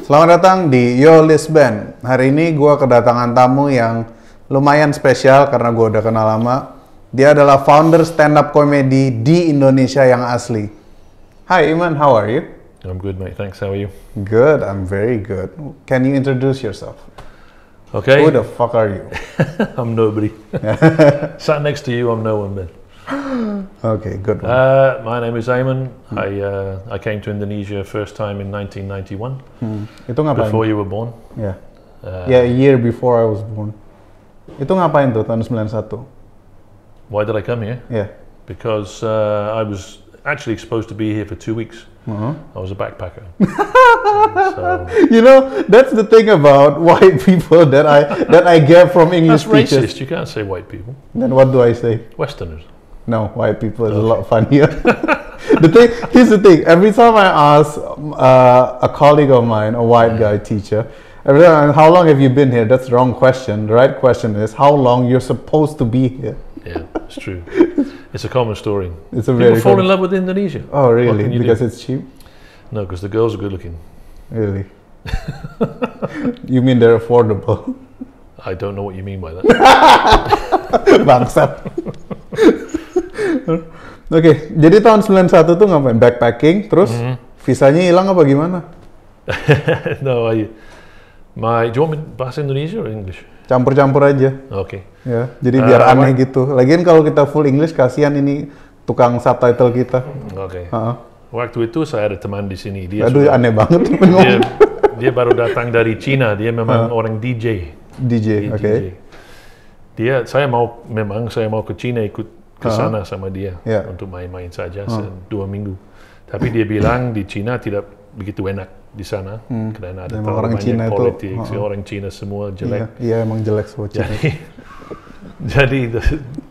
Selamat datang di Yo List Band. Hari ini gue kedatangan tamu yang lumayan spesial karena gue udah kenal lama. Dia adalah founder stand-up comedy di Indonesia yang asli. Hi Eamonn, how are you? I'm good, mate. Thanks. How are you? Good, I'm very good. Can you introduce yourself? Okay. Who the fuck are you? I'm nobody. Sat next to you, I'm no one, Ben. Okay, good one. My name is Eamonn. I came to Indonesia first time in 1991. Itu ngapain? Before you were born. Yeah. Yeah, a year before I was born. Itu ngapain tuh tahun 91? Why did I come here? Yeah. Because I was actually supposed to be here for 2 weeks. I was a backpacker. So, you know, that's the thing about white people that I get from English that's teachers. racist. You can't say white people. Then what do I say? Westerners. No, white people is a lot funnier. Here's the thing. Every time I ask a colleague of mine, a white guy teacher, every time, how long have you been here? That's the wrong question. The right question is how long you're supposed to be here. Yeah, it's true. It's a common story. It's a People very fall in love with Indonesia. Oh, really? Because do? it's cheap? No, because the girls are good looking. Really? You mean they're affordable? I don't know what you mean by that. Bangsat. Oke, jadi tahun 91 tuh ngapain? Backpacking, terus visanya hilang apa gimana? No, do you want me bahasa Indonesia or English? Campur-campur aja. Oke. Ya, jadi biar aneh gitu. Lagian kalau kita full English, kasihan ini tukang subtitle kita. Oke. Waktu itu saya ada teman di sini. Aduh, aneh banget. Dia baru datang dari Cina. Dia memang orang DJ. DJ, oke. Saya mau ke Cina ikut ke sana sama dia untuk main-main saja 2 minggu. Tapi dia bilang di Cina tidak begitu enak di sana karena ada terlalu banyak politik. Orang Cina semua jelek. Iya, emang jelek semua Cina. Jadi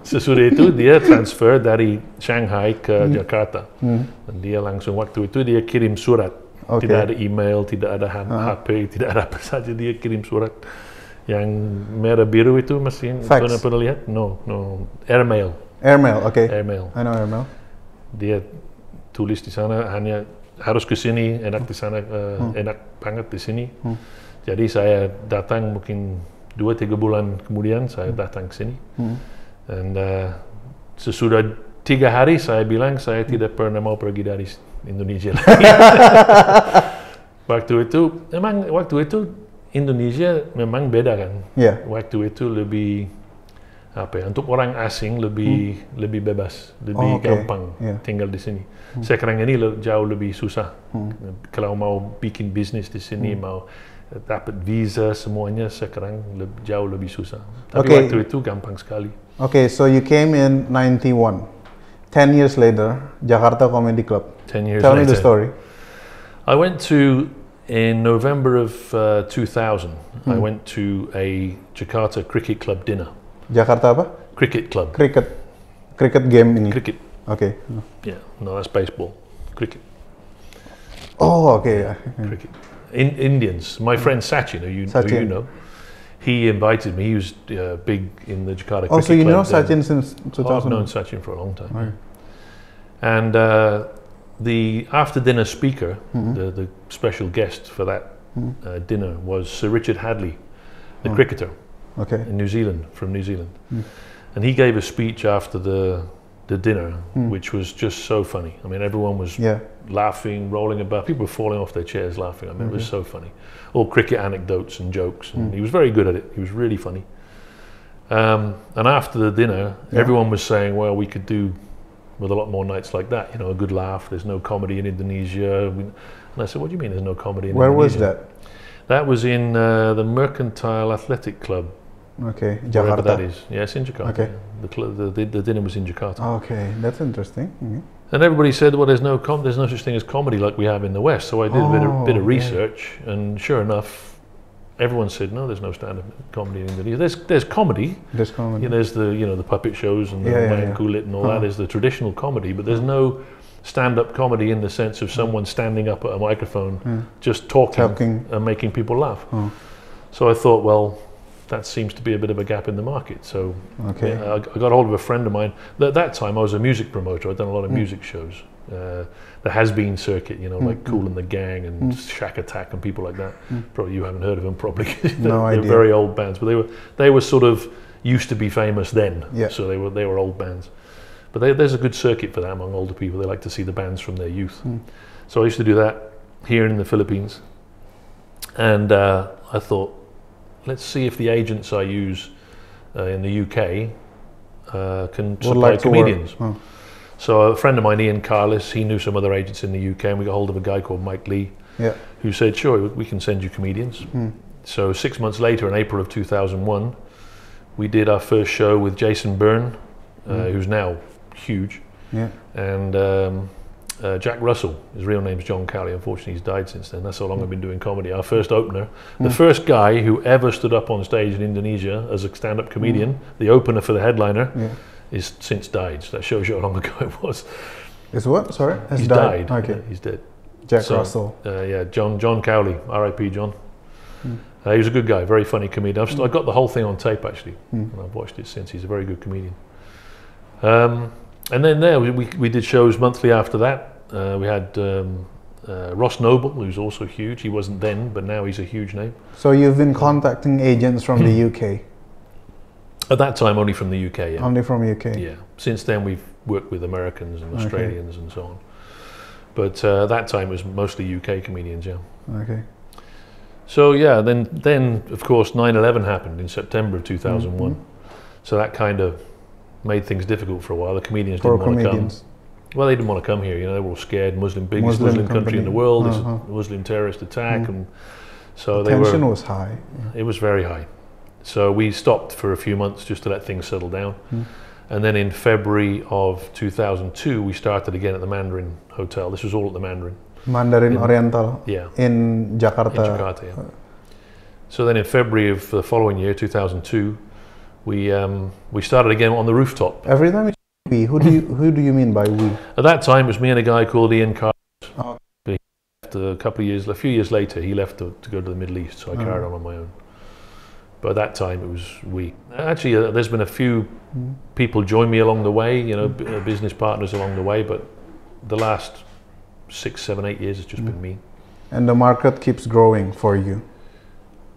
sesudah itu dia transfer dari Shanghai ke Jakarta. Dan dia langsung waktu itu dia kirim surat. Tidak ada email, tidak ada HP, tidak ada apa saja. Dia kirim surat yang merah biru itu masih pernah lihat? No, airmail. Airmail, oke. Airmail. I know airmail. Dia tulis di sana hanya harus ke sini, enak di sana, enak banget di sini. Jadi saya datang mungkin 2-3 bulan kemudian saya datang ke sini. Dan sesudah 3 hari saya bilang saya tidak pernah mau pergi dari Indonesia lagi. Waktu itu Indonesia memang beda kan. Waktu itu lebih untuk orang asing lebih bebas, lebih gampang tinggal di sini. Sekarang ini jauh lebih susah. Kalau mau bikin bisnis di sini, mau dapat visa semuanya sekarang jauh lebih susah. Tapi waktu itu gampang sekali. Okay, so you came in 91. 10 years later, Jakarta Comedy Club. 10 years Tell later. me the story. I went to, in November of 2000, I went to a Jakarta Cricket Club dinner. Jakarta apa? Cricket Club. Cricket game ini? Cricket. Okay. Yeah, no, that's baseball. Cricket. Oh, okay. Cricket. Indians. My friend Sachin, who you know, he invited me. He was big in the Jakarta Cricket Club. Oh, so you know Sachin since 2000? I've known Sachin for a long time. Okay. And the after-dinner speaker, the special guest for that dinner was Sir Richard Hadley, the cricketer. In New Zealand, from New Zealand. And he gave a speech after the dinner, which was just so funny. I mean, everyone was laughing, rolling about. People were falling off their chairs laughing. I mean, it was so funny. All cricket anecdotes and jokes. And he was very good at it. He was really funny. And after the dinner, everyone was saying, well, we could do with a lot more nights like that. You know, a good laugh. There's no comedy in Indonesia. And I said, what do you mean there's no comedy in Indonesia? Where was that? That was in the Mercantile Athletic Club. Okay, Jakarta. Wherever that is. Yeah, it's in Jakarta. Okay. The dinner was in Jakarta. Okay, that's interesting. And everybody said, well, there's no such thing as comedy like we have in the West. So I did a bit of research, and sure enough, everyone said, no, there's no stand-up comedy in Indonesia. There's comedy. There's comedy. There's the puppet shows and the wayang kulit and all that. There's the traditional comedy, but there's no stand-up comedy in the sense of someone standing up at a microphone, just talking and making people laugh. So I thought, well, that seems to be a bit of a gap in the market. So I got hold of a friend of mine. At that time, I was a music promoter. I'd done a lot of music shows. the has-been circuit, you know, like Kool and the Gang and Shack Attack and people like that. Probably you haven't heard of them, probably. No idea. They're very old bands, but they were sort of used to be famous then. Yeah. So they were old bands. But there's a good circuit for that among older people. They like to see the bands from their youth. So I used to do that here in the Philippines, and I thought, let's see if the agents I use in the UK can supply comedians. So a friend of mine, Ian Carlis, he knew some other agents in the UK, and we got hold of a guy called Mike Lee, who said, sure, we can send you comedians. So 6 months later, in April of 2001, we did our first show with Jason Byrne, who's now huge, and Jack Russell. His real name's John Cowley. Unfortunately, he's died since then. That's how long I've been doing comedy. Our first opener, the first guy who ever stood up on stage in Indonesia as a stand-up comedian, the opener for the headliner, is since died. So that shows you how long ago it was. Is what? Sorry? He's died. Okay. Yeah, he's dead. Jack Russell. Yeah, John Cowley, R.I.P. John. He was a good guy, very funny comedian. I got the whole thing on tape actually, and I've watched it since. He's a very good comedian. And then we did shows monthly after that. We had Ross Noble, who's also huge. He wasn't then, but now he's a huge name. So you've been contacting agents from the UK? At that time, only from the UK, yeah. Only from UK? Yeah. Since then, we've worked with Americans and Australians and so on. But that time it was mostly UK comedians, yeah. Okay. So yeah, then of course 9/11 happened in September of 2001. So that kind of made things difficult for a while. The comedians didn't want to come. Well, they didn't want to come here. You know, they were all scared. Biggest Muslim country in the world. There's a Muslim terrorist attack, and so the tension was high. It was very high. So we stopped for a few months just to let things settle down. And then in February of 2002, we started again at the Mandarin Hotel. This was all at the Mandarin. Mandarin Oriental. Yeah. In Jakarta. In Jakarta, yeah. So then in February of the following year, 2002, we started again on the rooftop. Every time you say we, who do you mean by we? At that time, it was me and a guy called Ian Carlis. He left a few years later, he left to go to the Middle East, so I carried on my own. But at that time, it was we. Actually, there's been a few people join me along the way, you know, business partners along the way, but the last 6, 7, 8 years, it's just been me. And the market keeps growing for you?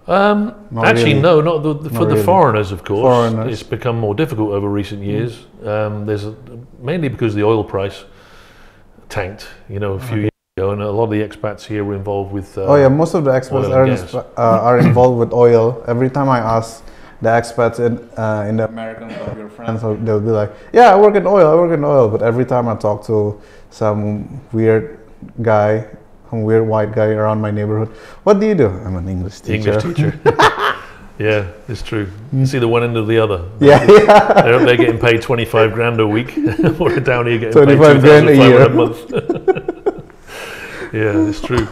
Actually, really. No, not for the foreigners, of course. It's become more difficult over recent years. Mainly because the oil price tanked, you know, a few years ago, and a lot of the expats here were involved with. Most of the expats are involved with oil. Every time I ask the expats in the American club, your friends, they'll be like, "Yeah, I work in oil." But every time I talk to some weird guy, some weird white guy around my neighborhood, what do you do? I'm an English teacher. English teacher. Yeah, it's true. You see the one end of the other. They're getting paid 25 grand a week. We're down here getting 25 grand a year. A month. Yeah, it's true.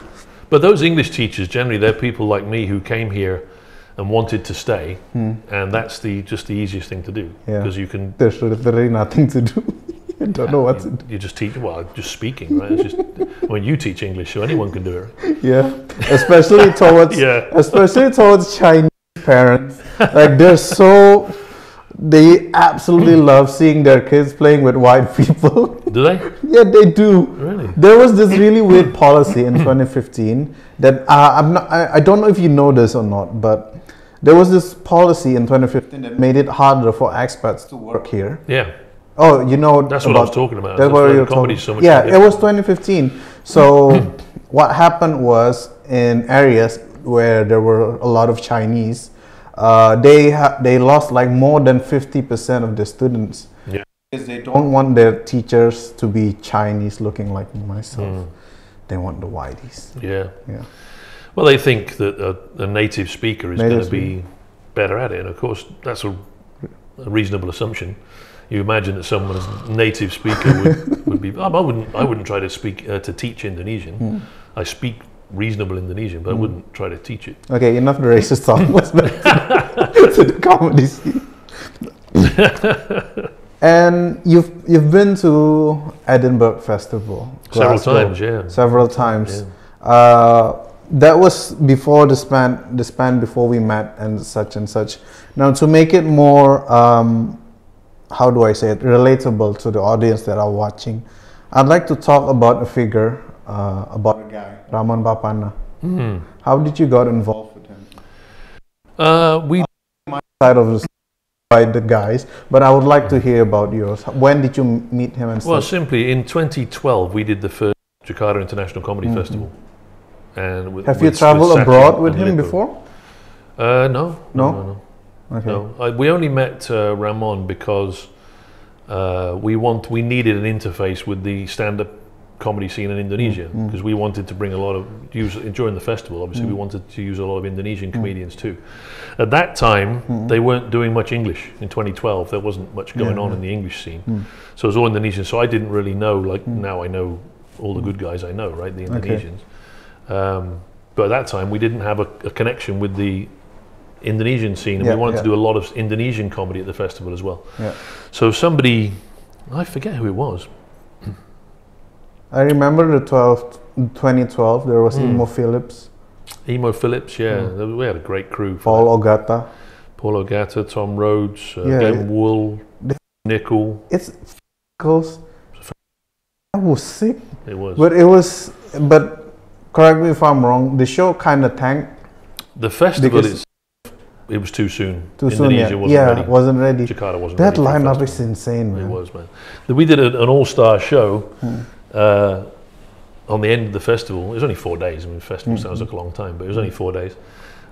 But those English teachers, generally, they're people like me who came here and wanted to stay, and that's just the easiest thing to do, because you can. There's literally nothing to do. I don't know what to do. You just teach. Well, just speaking, right? It's just when you teach English, so anyone can do it. Yeah, especially towards Chinese parents. Like they absolutely love seeing their kids playing with white people. Do they? Yeah, they do. Really? There was this really weird policy in 2015 that I don't know if you know this or not, but there was this policy in 2015 that made it harder for expats to work here. Yeah. Oh, you know. That's what I was talking about. That's what you're talking about. Yeah, it was 2015. So what happened was, in areas where there were a lot of Chinese, they lost like more than 50% of the students. Yeah. Because they don't want their teachers to be Chinese looking like myself. They want the whiteys. Yeah. Yeah. Well, they think that a native speaker is going to be better at it, and of course that's a reasonable assumption. You imagine that someone's native speaker would be. I wouldn't try to speak to teach Indonesian. I speak reasonable Indonesian, but I wouldn't try to teach it. Okay, enough the racist talk. Let's back to the comedy scene. And you've been to Edinburgh Festival several times. Yeah. That was before the span before we met and such. Now, to make it more how do I say it, relatable to the audience that are watching, I'd like to talk about a figure, about a guy, Ramon Papana. How did you got involved with him? We My side of the story by the guys, but I would like to hear about yours. When did you meet him and stuff? Well, simply in 2012 we did the first Jakarta International Comedy Festival. And have you traveled abroad with him before? No. Okay. No. We only met Ramon because we needed an interface with the stand-up comedy scene in Indonesia, because we wanted to bring a lot of during the festival. Obviously, we wanted to use a lot of Indonesian comedians too. At that time, they weren't doing much English. In 2012, there wasn't much going on in the English scene, so it was all Indonesian. So I didn't really know. Like now, I know all the good guys. I know, right, the Indonesians. But at that time, we didn't have a connection with the Indonesian scene, and we wanted to do a lot of Indonesian comedy at the festival as well. So somebody, I forget who it was. I remember 2012, there was Imo Phillips. Imo Phillips, yeah. We had a great crew. Paul Ogata, Tom Rhodes, Glenn Wool, Nickel. It's close. That was sick. It was. But correct me if I'm wrong, the show kind of tanked. The festival it was too soon. Indonesia wasn't ready. Jakarta wasn't ready. That lineup is insane, man. It was, man. We did an all-star show on the end of the festival. It was only 4 days. I mean, festival sounds like a long time, but it was only 4 days.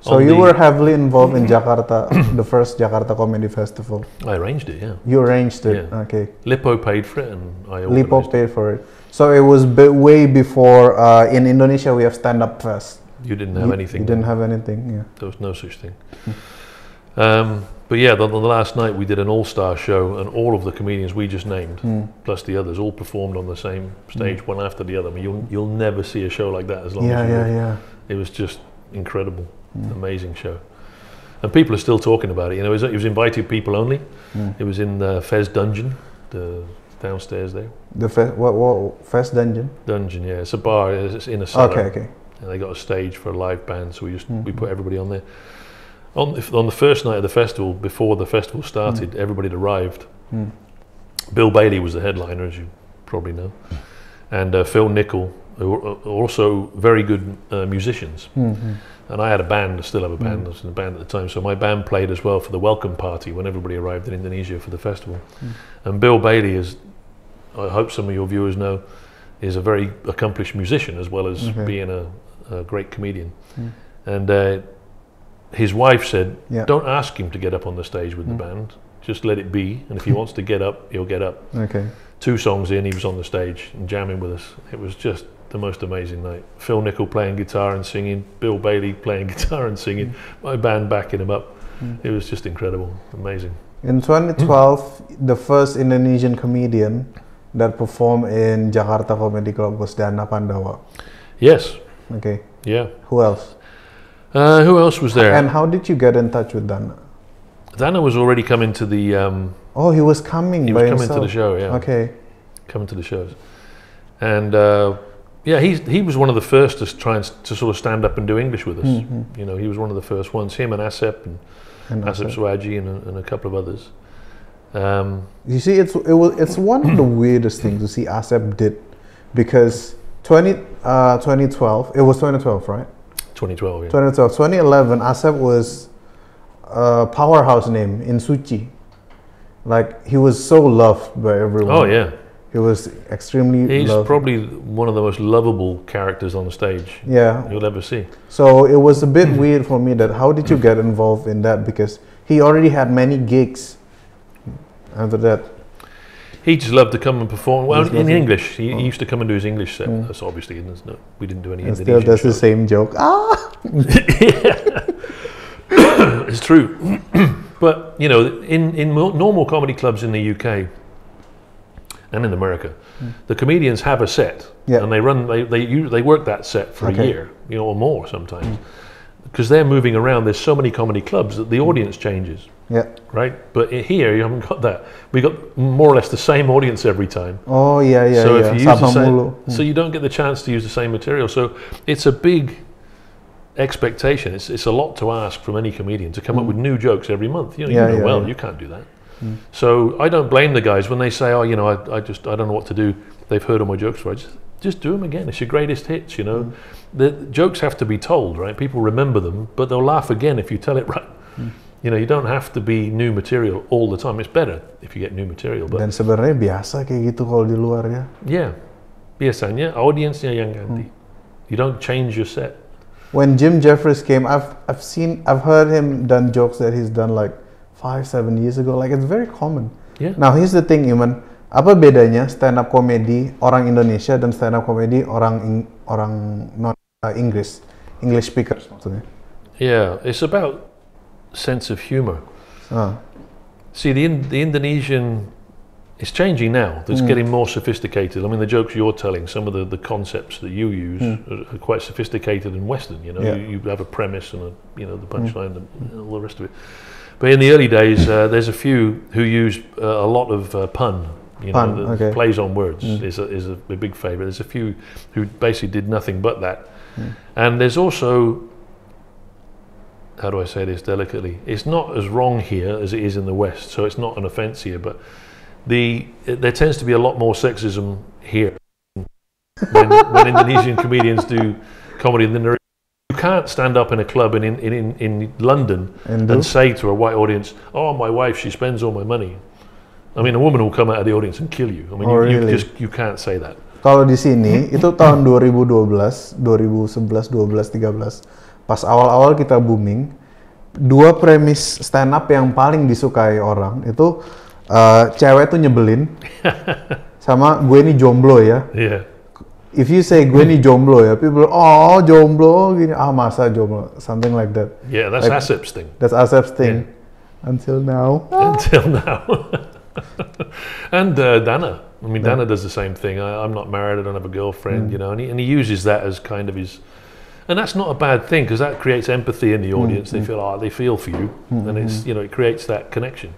So you were heavily involved in Jakarta, the first Jakarta Comedy Festival. I arranged it, yeah. You arranged it, okay. Lippo paid for it, and I organized Lippo paid for it. So it was way before, in Indonesia we have Stand Up Fest. You didn't have anything. You didn't have anything, yeah. There was no such thing. But yeah, the last night we did an all-star show, and all of the comedians we just named, plus the others, all performed on the same stage, one after the other. I mean, you'll never see a show like that as long as you live. It was just incredible, amazing show, and people are still talking about it. You know, it was invited people only. It was in the Fez Dungeon, the downstairs there. The what Fez Dungeon? Dungeon, yeah. It's a bar. It's in a cellar. Okay. And they got a stage for a live band, so we put everybody on there. On the first night of the festival, before the festival started, everybody had arrived. Bill Bailey was the headliner, as you probably know, and Phil Nickel, who are also very good musicians. And I had a band, I still have a band, I was in a band at the time, so my band played as well for the welcome party when everybody arrived in Indonesia for the festival. And Bill Bailey is, I hope some of your viewers know, is a very accomplished musician as well as being a great comedian. And his wife said, don't ask him to get up on the stage with the band, just let it be, and if he wants to get up, he'll get up. 2 songs in, he was on the stage and jamming with us. It was just the most amazing night. Phil Nickel playing guitar and singing, Bill Bailey playing guitar and singing, my band backing him up. It was just incredible, amazing. In 2012, the first Indonesian comedian that performed in Jakarta Comedy Club was Dana Pandawa. Yes. Okay. Yeah. Who else? Who else was there? And how did you get in touch with Dana? Dana was already coming to the... oh, he was coming He by was coming himself. to the show, yeah. Okay. Coming to the shows. And yeah, he was one of the first to try and to sort of stand up and do English with us. You know, he was one of the first ones. Him and Asep and Asep Swaji and a couple of others. You see, it's one of the weirdest things to see Asep did, because 2012, it was 2012, right? 2012, yeah. 2012. 2011, Asep was a powerhouse name in Suci. Like, he was so loved by everyone. Oh, yeah. He was extremely He's loved. probably one of the most lovable characters on the stage you'll ever see. So it was a bit weird for me that how did you get involved in that, because he already had many gigs after that. He just loved to come and perform. Well, in English. He used to come and do his English set. That's obviously, we didn't do any Indonesian still does shows. the same joke. It's true. But, you know, in normal comedy clubs in the UK and in America, the comedians have a set, and they work that set for a year, you know, or more sometimes, because they're moving around. There's so many comedy clubs that the audience changes. Yeah. Right. But here you haven't got that. We got more or less the same audience every time. Oh yeah. So if you use the same, so you don't get the chance to use the same material. So it's a big expectation. It's a lot to ask from any comedian to come up with new jokes every month. You know, you can't do that. So I don't blame the guys when they say, oh, you know, I don't know what to do. They've heard all my jokes, right? Just do them again. It's your greatest hits, you know. The jokes have to be told, right? People remember them, but they'll laugh again if you tell it right. You know, you don't have to be new material all the time. It's better if you get new material. But dan sebenarnya biasa kayak gitu kalau di luar ya. Yeah, biasanya audiensnya yang ganti. You don't change your set. When Jim Jeffries came, I've heard him done jokes that he's done like 5-7 years ago. Like it's very common. Yeah. Now here's the thing, Eamonn. Apa bedanya stand up comedy orang Indonesia dan stand up comedy orang non English speakers maksudnya? Yeah, it's about sense of humor. See, the Indonesian is changing now. It's getting more sophisticated. I mean, the jokes you're telling, some of the concepts that you use are quite sophisticated and Western. You know, you have a premise and the punchline and all the rest of it. But in the early days, there's a few who use a lot of pun. You know, plays on words is a big favourite. There's a few who basically did nothing but that, and there's also, how do I say this delicately? It's not as wrong here as it is in the West, so it's not an offence here. But there tends to be a lot more sexism here when Indonesian comedians do comedy than there is. You can't stand up in a club in London and say to a white audience, "Oh, my wife, she spends all my money." I mean, a woman will come out of the audience and kill you. I mean, you can't say that. Kalau di sini itu tahun 2012, 2011, 12, 13, pas awal-awal kita booming, dua premis stand up yang paling disukai orang itu cewek tuh nyebelin, sama gue ini jomblo ya. Yeah. If you say gue ini jomblo ya, people oh jomblo gini, masa jomblo, something like that. Yeah, that's like, Asep's thing. That's Asep's thing. Yeah. Until now. Until now. And Dana. I mean, Dana does the same thing. I'm not married. I don't have a girlfriend. You know, and he uses that as kind of his, and that's not a bad thing because that creates empathy in the audience. They feel, they feel for you, and it's it creates that connection.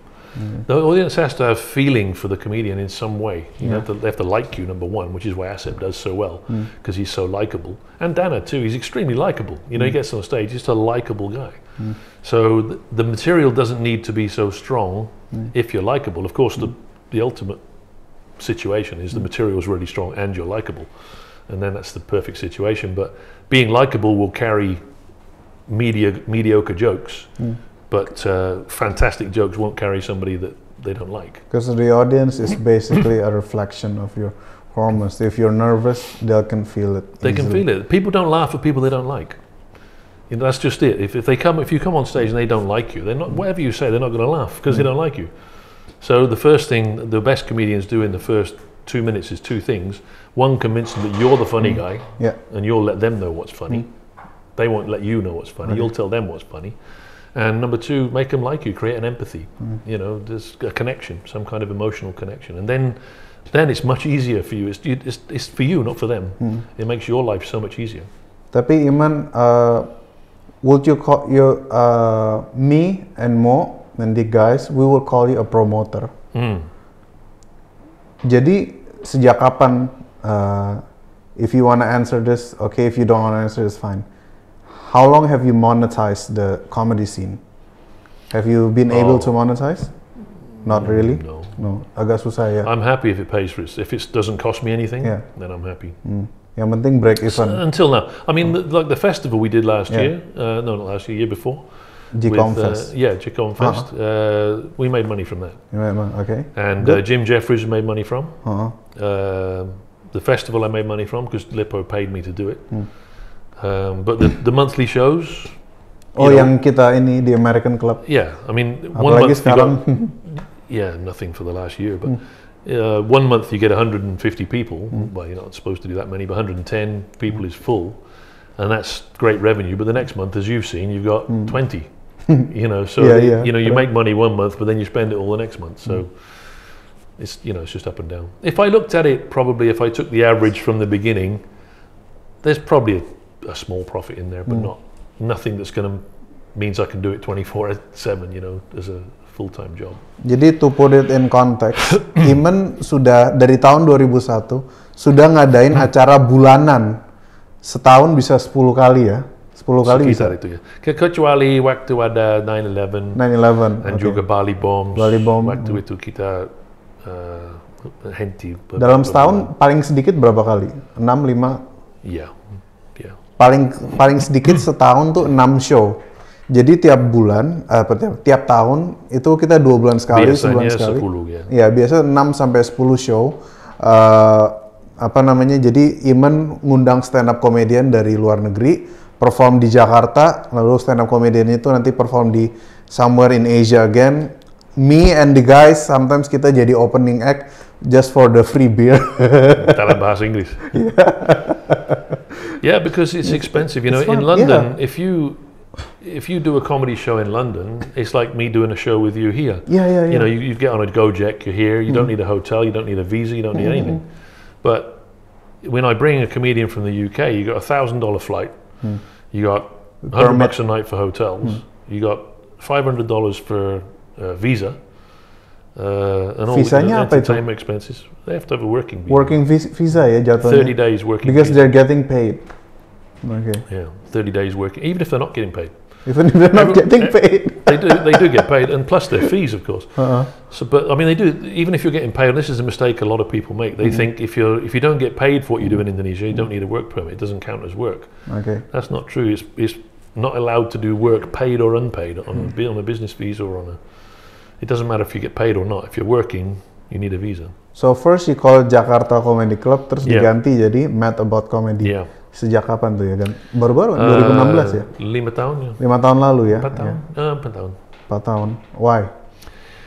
The audience has to have feeling for the comedian in some way. They have to like you, number one, which is why Asep does so well because he's so likable. And Dana too. He's extremely likable. You know, he gets on stage. He's just a likable guy. So the material doesn't need to be so strong if you're likable. Of course, the ultimate situation is the material is really strong and you're likable, and then that's the perfect situation. But being likable will carry mediocre jokes, but fantastic jokes won't carry somebody that they don't like. Because the audience is basically a reflection of your hormones. If you're nervous, they can feel it. They can feel it. People don't laugh at people they don't like. You know, that's just it. If you come on stage and they don't like you, they're not. Whatever you say, they're not going to laugh because they don't like you. So the first thing the best comedians do in the first 2 minutes is two things. One, convince them that you're the funny guy, and you'll let them know what's funny. They won't let you know what's funny. You'll tell them what's funny. And number two, make them like you. Create an empathy. You know, there's a connection, some kind of emotional connection, and then it's much easier for you. It's for you, not for them. It makes your life so much easier. Tapi Eamonn, would you call me and Mo and the guys, we will call you a promoter. Jadi sejak kapan, if you want to answer this, okay, if you don't want to answer this, fine. How long have you monetized the comedy scene? Have you been able to monetize? Not really? No. Agak susah ya. I'm happy if it pays for it. If it doesn't cost me anything, then I'm happy. Yang penting break even. Until now. I mean, like the festival we did last year, no, not last year, year before. Jicom Fest. Jicom Fest. We made money from that. You made money, okay. And Jim Jeffries made money from. The festival I made money from because Lippo paid me to do it. But the monthly shows. Yang kita ini di American Club. Yeah, I mean, apalagi sekarang. Nothing for the last year, but 1 month you get 150 people. Well, you're not supposed to do that many, but 110 people is full, and that's great revenue. But the next month, as you've seen, you've got 20. You know, so you make money 1 month, but then you spend it all the next month. So it's it's just up and down. If I looked at it, probably if I took the average from the beginning, there's probably a small profit in there, but nothing that's going to means I can do it 24/7. You know, as a full-time job. Jadi to put it in context, Eamonn sudah dari tahun 2001 sudah ngadain acara bulanan, setahun bisa 10 kali ya, 10 10 kali bisa. Sekitar itu ya. Kecuali waktu ada 9/11 dan juga Bali Bombs. Waktu itu kita henti. Dalam setahun paling sedikit berapa kali? 6, 5? Iya. Paling sedikit setahun tuh 6 show. Jadi tiap bulan, tiap tahun itu kita 2 bulan sekali, biasanya 1 bulan sekali. 10 ya. Ya, biasa 6 sampai 10 show. Jadi Eamonn ngundang stand up comedian dari luar negeri, perform di Jakarta, lalu stand up comedian itu nanti perform di somewhere in Asia again. Me and the guys sometimes kita jadi opening act just for the free beer. Dalam bahasa Inggris. Yeah, because it's expensive. You know, fun. in London, if you do a comedy show in London, it's like me doing a show with you here. Yeah. You know, you get on a Gojek, you're here. You don't need a hotel, you don't need a visa, you don't need anything. But when I bring a comedian from the UK, you got $1,000 flight. You got $100 a night for hotels. You got $500 for visa. And all Visanya apa itu? entertainment expenses. They have to have a working visa. Working visa ya jatuhnya. 30 days working because visa. they're getting paid. Okay. Yeah, 30 days working, even if they're not getting paid. Even if they're not getting paid. They do get paid, and plus their fees, of course. So, but I mean, they do. Even if you're getting paid, and this is a mistake a lot of people make. They think if you don't get paid for what you do in Indonesia, you don't need a work permit. It doesn't count as work. Okay. That's not true. It's not allowed to do work, paid or unpaid, on a business visa or on a. It doesn't matter if you get paid or not. If you're working, you need a visa. So first you call Jakarta Comedy Club, terus diganti jadi Mad About Comedy. Yeah. Sejak kapan tuh ya kan? Baru-baru 2016 ya? 5 tahun ya. 5 tahun lalu ya? 4 tahun. 4 tahun. 4 tahun. Why?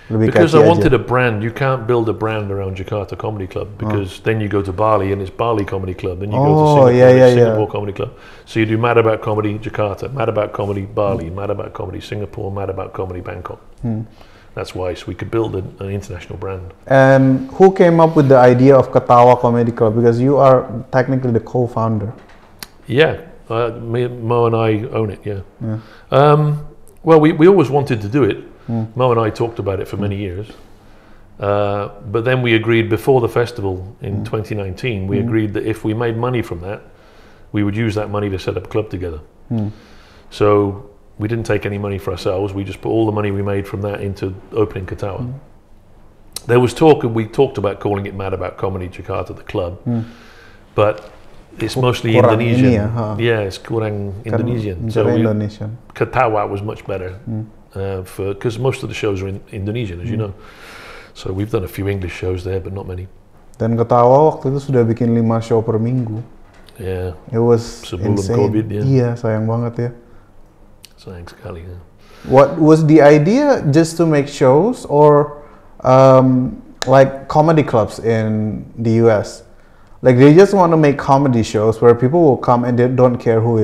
Lebih because I aja. wanted a brand. You can't build a brand around Jakarta Comedy Club because then you go to Bali and it's Bali Comedy Club. Then you go to Singapore, Singapore Comedy Club. So you do Mad About Comedy Jakarta, Mad About Comedy Bali, Mad About Comedy Singapore, Mad About Comedy Bangkok. That's why, so we could build an international brand. And who came up with the idea of Ketawa Comedy Club? Because you are technically the co-founder. Yeah, Mo and I own it, yeah. Well, we always wanted to do it. Mo and I talked about it for many years. But then we agreed before the festival in 2019, we agreed that if we made money from that, we would use that money to set up a club together. So we didn't take any money for ourselves, we just put all the money we made from that into opening Ketawa. There was talk, and we talked about calling it Mad About Comedy Jakarta, the club. But it's mostly Indonesian. Yeah, it's kurang Indonesian. So Ketawa was much better because most of the shows are in Indonesian, as you know. So we've done a few English shows there, but not many. Dan Ketawa waktu itu sudah bikin 5 show per minggu. Yeah. It was sebelum insane. COVID, ya. Iya, sayang banget ya. Sayang sekali. Ya. What was the idea? Just to make shows, or like comedy clubs in the US? Like they just want to make comedy shows where people will come and they don't care who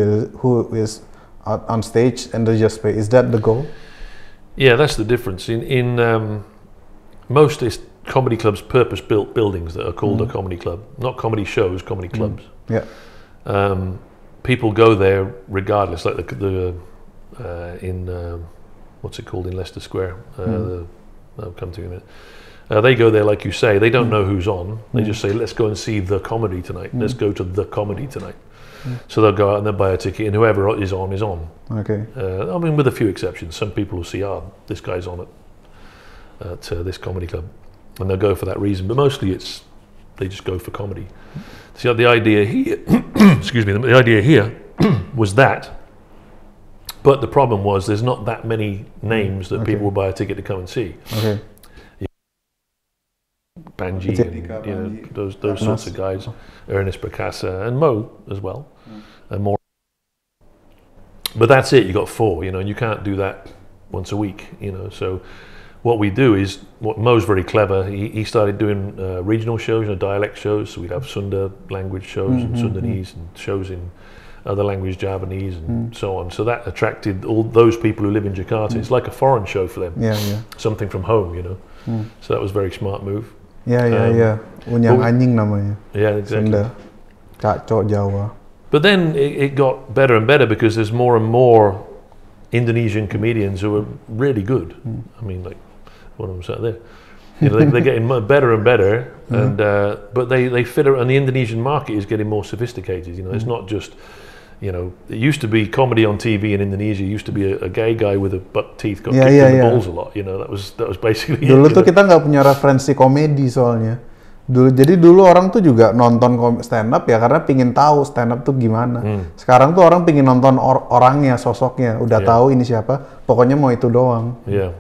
is on stage and they just pay. Is that the goal? Yeah, that's the difference. In most comedy clubs, purpose-built buildings that are called a comedy club, not comedy shows, comedy clubs. Yeah. People go there regardless. Like in what's it called in Leicester Square? I'll come to you in a minute. They go there, like you say, they don't know who's on. They just say, let's go and see the comedy tonight. Let's go to the comedy tonight. So they'll go out and they'll buy a ticket, and whoever is on is on. Okay. I mean, with a few exceptions. Some people will see, this guy's on at this comedy club, and they'll go for that reason. But mostly they just go for comedy. So the idea here, excuse me, the idea here was that. But the problem was there's not that many names that people will buy a ticket to come and see. Okay. Banji, and, those sorts of guys, Ernest Perkasa and Mo as well, and more. But that's it. You got 4, and you can't do that once a week, So what we do is, Mo's very clever. He started doing regional shows, dialect shows. So we'd have Sunda language shows and Sundanese, and shows in other language, Javanese, and so on. So that attracted all those people who live in Jakarta. It's like a foreign show for them. Yeah. Something from home, So that was a very smart move. Yeah. Unyang anjing namanya. Yeah, exactly. Sunda, Cacok Jawa. But then it got better and better because there's more and more Indonesian comedians who are really good. I mean, like one of them sat there. They're getting better and better, and but they fit. And the Indonesian market is getting more sophisticated. It's not just You know, it used to be comedy on TV in Indonesia. Used to be a gay guy with a buck teeth got Yeah, kicked yeah, in the yeah. balls a lot. You know, that was basically. Dulu it, tuh kita nggak punya referensi komedi soalnya. Jadi dulu orang tuh juga nonton stand up ya karena pingin tahu stand up tuh gimana. Sekarang tuh orang pingin nonton orangnya, sosoknya. Udah tahu ini siapa, pokoknya mau itu doang. Iya.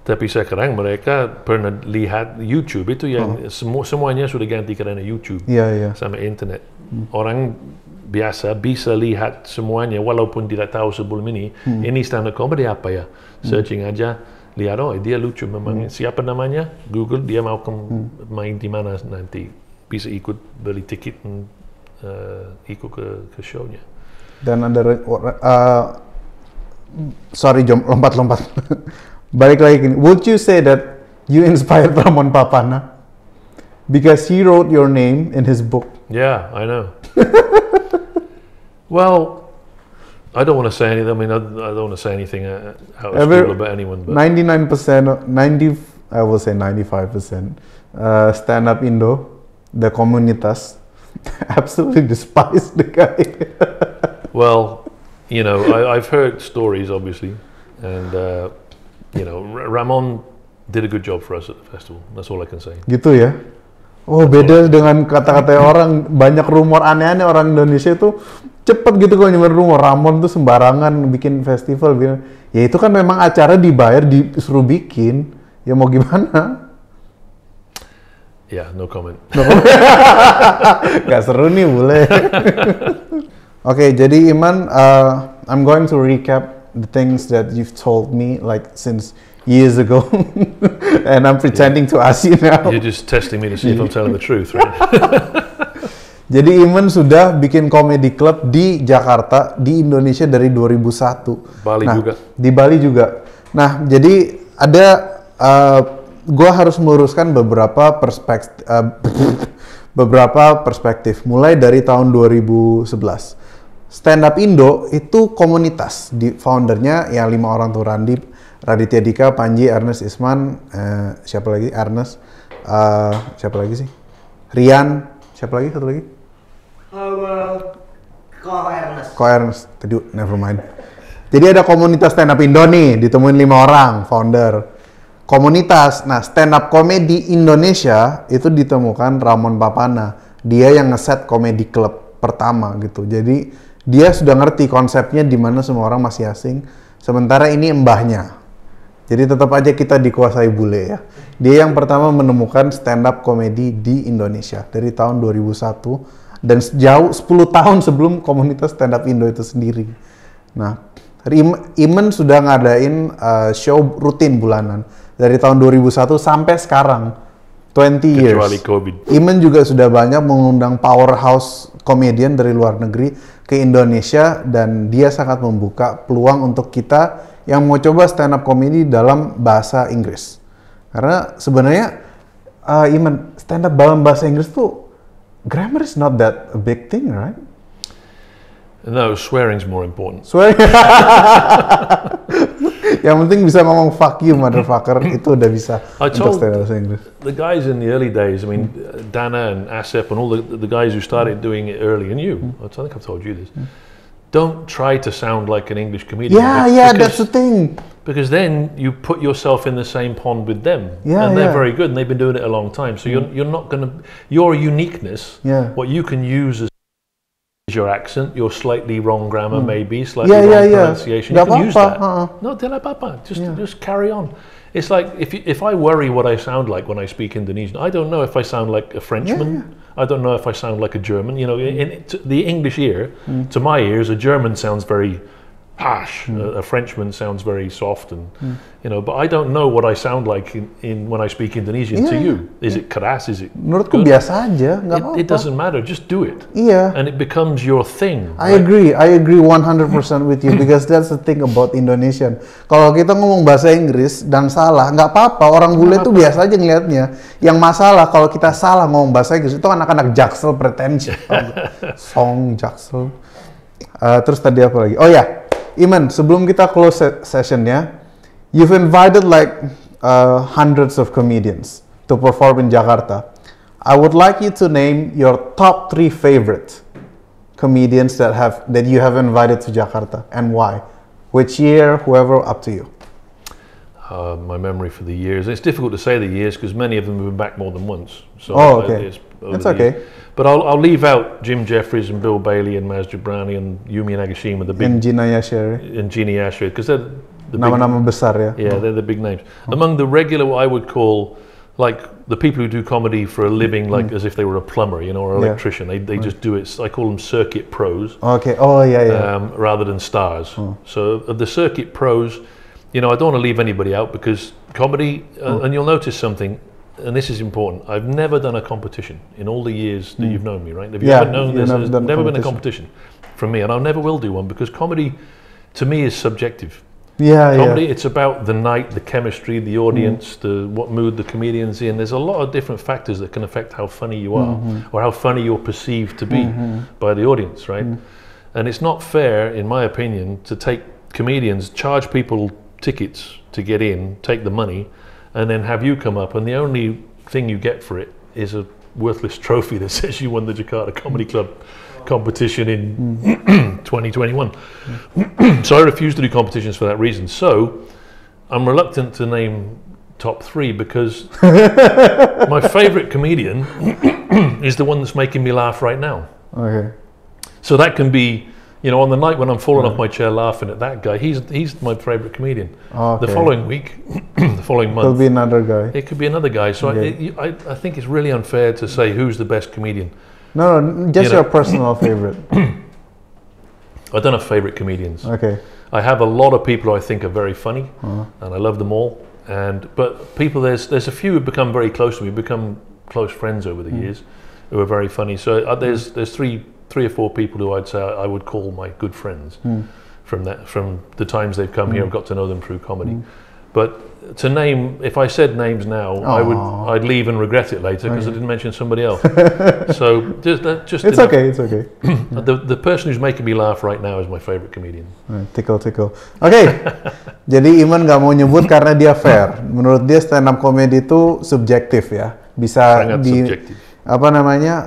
Tapi sekarang mereka pernah lihat YouTube itu yang semuanya sudah ganti karena YouTube sama internet. Orang biasa bisa lihat semuanya walaupun tidak tahu sebelum ini stand up comedy apa ya, searching aja lihat dia lucu memang, siapa namanya, Google, dia mau main di mana nanti, bisa ikut beli tiket ikut ke show-nya. Dan ada sorry Jom, lompat balik lagi gini, would you say that you inspired Ramon Papana because he wrote your name in his book? Yeah, I know. Well, I don't want to say anything. I mean, I don't want to say anything out of school about anyone. But 99%, I will say 95%, stand-up Indo, the komunitas, absolutely despise the guy. Well, you know, I've heard stories, obviously, and you know, Ramon did a good job for us at the festival. That's all I can say. Gitu ya? Oh, beda dengan kata-kata orang, banyak rumor aneh-aneh orang Indonesia itu cepet gitu kalau nyebar rumor. Ramon tuh sembarangan bikin festival, ya itu kan memang acara dibayar, disuruh bikin, ya mau gimana? Yeah, no comment. Gak seru nih, boleh. Oke, jadi Eamonn, I'm going to recap the things that you've told me like since years ago, and I'm pretending to ask you now. You're just testing me to see if I'm telling the truth, right? Jadi Eamonn sudah bikin comedy club di Jakarta, di Indonesia dari 2001. Bali juga. Di Bali juga. Nah, jadi ada, gue harus meluruskan beberapa perspektif, mulai dari tahun 2011. Stand Up Indo itu komunitas, foundernya ya 5 orang tuh, Raditya Dika, Panji, Ernest, Isman, siapa lagi? Ernest, siapa lagi sih? Rian, siapa lagi? Satu lagi? Ko Ernest, tadi never mind. Jadi ada komunitas Stand Up Indo nih, ditemuin 5 orang, founder. Komunitas, nah stand up comedy Indonesia itu ditemukan Ramon Papana. Dia yang ngeset comedy club pertama gitu. Jadi dia sudah ngerti konsepnya di mana semua orang masih asing. Sementara ini mbahnya. Jadi tetap aja kita dikuasai bule ya. Dia yang pertama menemukan stand up comedy di Indonesia dari tahun 2001 dan jauh 10 tahun sebelum komunitas stand up Indo itu sendiri. Nah, Eamonn sudah ngadain show rutin bulanan dari tahun 2001 sampai sekarang, 20 years. Kecuali COVID. Eamonn juga sudah banyak mengundang powerhouse comedian dari luar negeri ke Indonesia dan dia sangat membuka peluang untuk kita yang mau coba stand up comedy dalam bahasa Inggris. Karena sebenarnya Eamonn, stand up dalam bahasa Inggris tuh grammar is not that a big thing, right? No, swearing's more important. Swearing. Yang penting bisa ngomong fuck you motherfucker, itu udah bisa untuk stand up bahasa Inggris. The guys in the early days, I mean, Dana and Asep and all the guys who started doing it early, and you, I think I've told you this, don't try to sound like an English comedian. Yeah, that's the thing. Because then you put yourself in the same pond with them, Yeah, and they're yeah. very good, and they've been doing it a long time. So you're not gonna, your uniqueness, what you can use as your accent, your slightly wrong grammar, maybe slightly wrong pronunciation. You can use that. No, tidak apa-apa. Just carry on. It's like if I worry what I sound like when I speak Indonesian, I don't know if I sound like a Frenchman. I don't know if I sound like a German. You know, to the English ear, to my ears, a German sounds very harsh. A Frenchman sounds very soft, and you know. But I don't know what I sound like in when I speak Indonesian to you. Is it keras? Is it? Menurutku good? biasa aja, nggak apa-apa. It doesn't matter. Just do it. Iya. And it becomes your thing. I agree 100% with you because that's the thing about Indonesian. Kalau kita ngomong bahasa Inggris dan salah, nggak apa-apa. Orang bule tuh biasa aja ngelihatnya. Yang masalah kalau kita salah ngomong bahasa Inggris itu anak-anak jaksel pretentious. Song jaksel. Terus tadi apa lagi? Oh ya, Eamonn, sebelum kita close sessionnya, you've invited like hundreds of comedians to perform in Jakarta. I would like you to name your top 3 favorite comedians that you have invited to Jakarta, and why? Which year, whoever, up to you. My memory for the years. It's difficult to say the years because many of them have been back more than once. So okay. It's okay. Years. But I'll leave out Jim Jeffries and Bill Bailey and Maz Jobrani and Yumi Nagashima, the big... And Gina Yashere. And Gina Yashere, because they're the nama-nama besar, ya. Yeah, they're the big names. Among the regular, what I would call, like, the people who do comedy for a living, like as if they were a plumber, you know, or an electrician. They just do it. I call them circuit pros. Okay. Oh, yeah. Rather than stars. So of the circuit pros, you know, I don't want to leave anybody out because comedy, and you'll notice something, and this is important. I've never done a competition in all the years that you've known me, right? Have you ever known this? There's never been a competition from me, and I never will do one because comedy, to me, is subjective. Comedy, it's about the night, the chemistry, the audience, what mood the comedian's in. There's a lot of different factors that can affect how funny you are or how funny you're perceived to be by the audience, right? And it's not fair, in my opinion, to take comedians, charge people tickets to get in, take the money, and then have you come up, and the only thing you get for it is a worthless trophy that says you won the Jakarta Comedy Club competition in 2021. So I refuse to do competitions for that reason. So I'm reluctant to name top 3 because my favorite comedian is the one that's making me laugh right now. Okay. So that can be, you know, on the night when I'm falling off my chair laughing at that guy, he's my favorite comedian. Okay. The following week, the following month, could be another guy. It could be another guy. So I think it's really unfair to say who's the best comedian. No, just your personal favorite. I don't have favorite comedians. Okay. I have a lot of people who I think are very funny, and I love them all. But people, there's a few who've become very close to me, become close friends over the years, who are very funny. So there's three or four people who I'd say I would call my good friends from the times they've come here. I've got to know them through comedy. But to name, if I said names now, I'd leave and regret it later because I didn't mention somebody else. So just it's okay. It's okay. The person who's making me laugh right now is my favorite comedian. Tickle. Oke. Jadi Eamonn nggak mau nyebut karena dia fair. Menurut dia stand up comedy itu subjektif ya. Bisa subjektif. Apa namanya?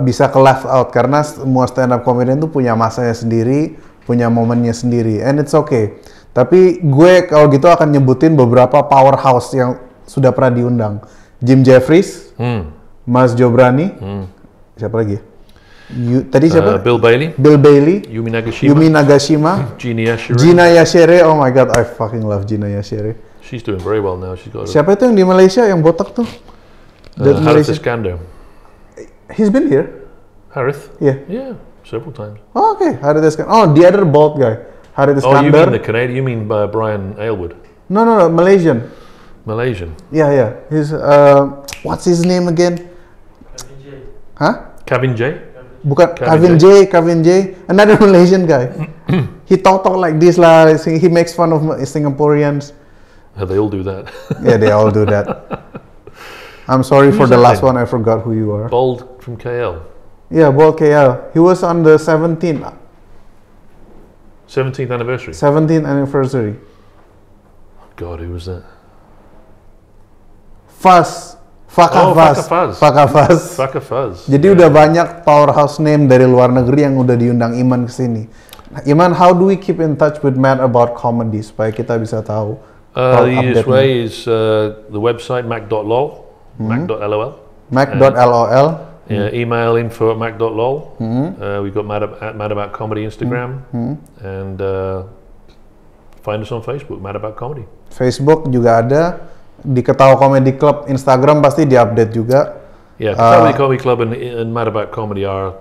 Bisa ke left out karena semua stand up comedian itu punya masanya sendiri, punya momennya sendiri, and it's okay. Tapi gue kalau gitu akan nyebutin beberapa powerhouse yang sudah pernah diundang. Jim Jeffries, Maz Jobrani, siapa lagi? Tadi siapa? Bill Bailey, Yumi Nagashima, Gina Yashere. Oh my god, I fucking love Gina Yashere. She's doing very well now. She's got. Siapa itu yang di Malaysia yang botak tuh? Harith Iskandar. He's been here. Harith? Yeah, several times. Oh, okay, Harith Iskandar. Oh, the other bald guy. Harith Iskandar. Oh, you mean the Canadian? You mean Brian Aylward? No, Malaysian. Yeah. His what's his name again? Kevin J. Huh? Kevin J? Bukan Kevin J. Another Malaysian guy. He talk like this lah. He makes fun of Singaporeans. They all do that. Yeah, they all do that. I'm sorry for the last one. I forgot who you are. Bald from KL. Yeah, Bald KL. He was on the 17th anniversary. 17th anniversary. God, who was that? Fakafaz. Jadi udah banyak powerhouse name dari luar negeri yang udah diundang Eamonn kesini. Eamonn, how do we keep in touch with Matt about comedy supaya kita bisa tahu? The easiest way is the website mac.lol, mac.lol. Mac.lol. Email info@mac.lol. We've got Mad About Comedy Instagram, and find us on Facebook, Mad About Comedy. Facebook juga ada, di Ketawa Comedy Club Instagram pasti diupdate juga. Yeah, Ketawa Comedy Club and Mad About Comedy are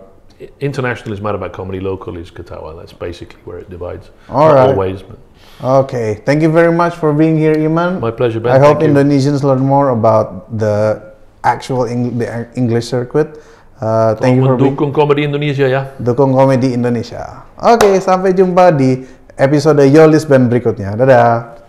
international is Mad About Comedy, local is Ketawa. That's basically where it divides. All right. Always. But. Okay, thank you very much for being here, Eamonn. My pleasure, Ben. I hope Indonesians learn more about the actual English circuit. Thank you for dukung komedi Indonesia ya. Dukung komedi Indonesia. Oke, sampai jumpa di episode Yolis Band berikutnya. Dadah.